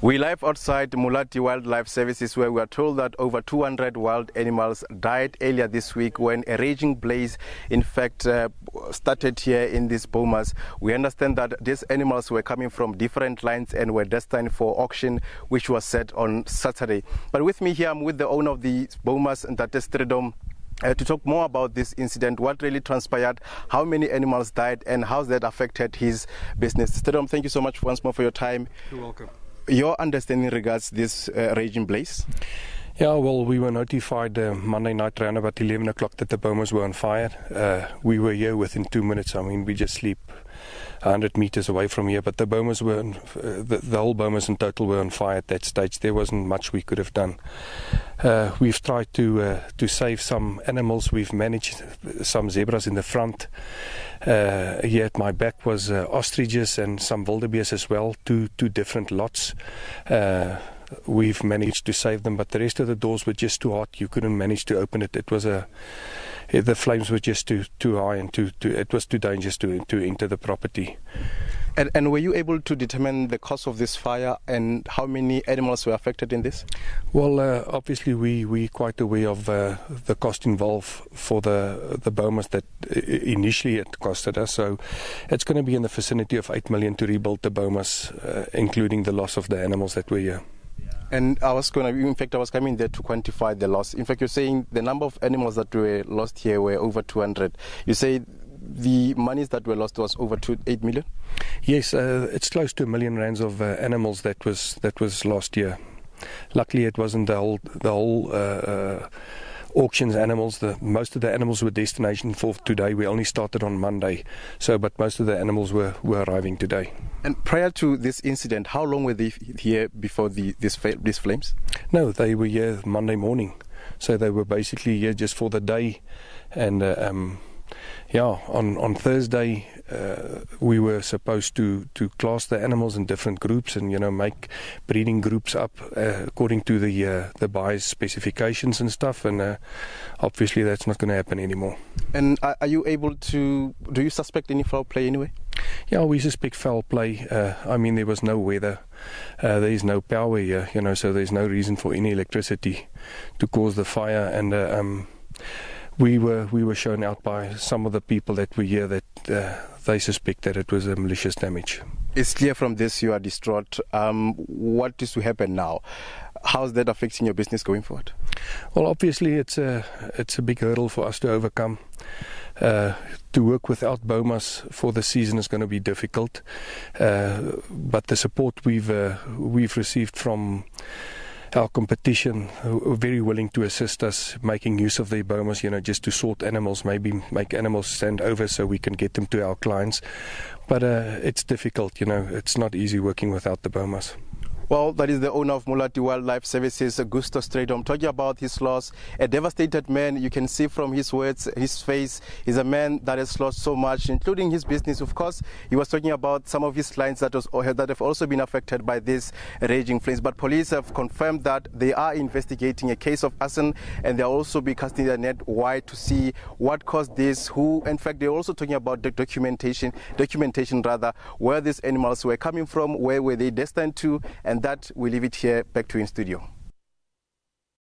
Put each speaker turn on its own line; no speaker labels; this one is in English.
We live outside Mulati Wildlife Services, where we are told that over 200 wild animals died earlier this week when a raging blaze, in fact, started here in these bomas. We understand that these animals were coming from different lines and were destined for auction, which was set on Saturday. But with me here, I'm with the owner of the bomas, Gustav Strydom, to talk more about this incident, what really transpired, how many animals died, and how that affected his business. Strydom, thank you so much once more for your time.
You're welcome.
Your understanding regards this raging blaze?
Yeah, well, we were notified Monday night around about 11 o'clock that the bomas were on fire. We were here within 2 minutes. I mean, we just sleep 100 meters away from here, but the bomas were, the whole bomas in total were on fire at that stage. There wasn't much we could have done. We've tried to save some animals. We've managed some zebras in the front. Here at my back was ostriches and some wildebeest as well, two different lots. We've managed to save them, but the rest of the doors were just too hot. You couldn't manage to open it. It was the flames were just too high, and it was too dangerous to enter the property.
And were you able to determine the cause of this fire and how many animals were affected in this?
Well, obviously we're quite aware of the cost involved for the bomas that initially it costed us. So it's going to be in the vicinity of 8 million to rebuild the bomas, including the loss of the animals that were here.
And I was coming there to quantify the loss. In fact, you're saying the number of animals that were lost here were over 200. You say the monies that were lost was over 8 million?
Yes, it's close to R1 million of animals that was lost here. Luckily, it wasn't the whole auctions animals. Most of the animals were destination for today. We only started on Monday, but most of the animals were arriving today.
And prior to this incident, how long were they here before these flames?
No, they were here Monday morning, so they were basically here just for the day. And on Thursday we were supposed to class the animals in different groups and make breeding groups up according to the buyer's specifications and stuff, and obviously that's not going to happen anymore.
And are you able to, do you suspect any foul play anyway?
Yeah, we suspect foul play. I mean, there was no weather, there is no power here, so there's no reason for any electricity to cause the fire, and we were shown out by some of the people that were here that they suspect that it was a malicious damage.
It's clear from this you are distraught. What is to happen now? How's that affecting your business going forward?
Well, obviously it's a big hurdle for us to overcome. To work without bomas for the season is going to be difficult, but the support we've received from our competition are very willing to assist us making use of their bomas, just to sort animals, maybe make animals stand over so we can get them to our clients. But it's difficult, it's not easy working without the bomas.
Well, that is the owner of Mulati Wildlife Services, Gustav Strydom, talking about his loss. A devastated man. You can see from his words, his face. He's a man that has lost so much, including his business. Of course, he was talking about some of his clients that have also been affected by these raging flames. But police have confirmed that they are investigating a case of arson, and they'll also be casting their net wide to see what caused this. In fact, they're also talking about the documentation where these animals were coming from, where were they destined to, and that we leave it here back to you in studio.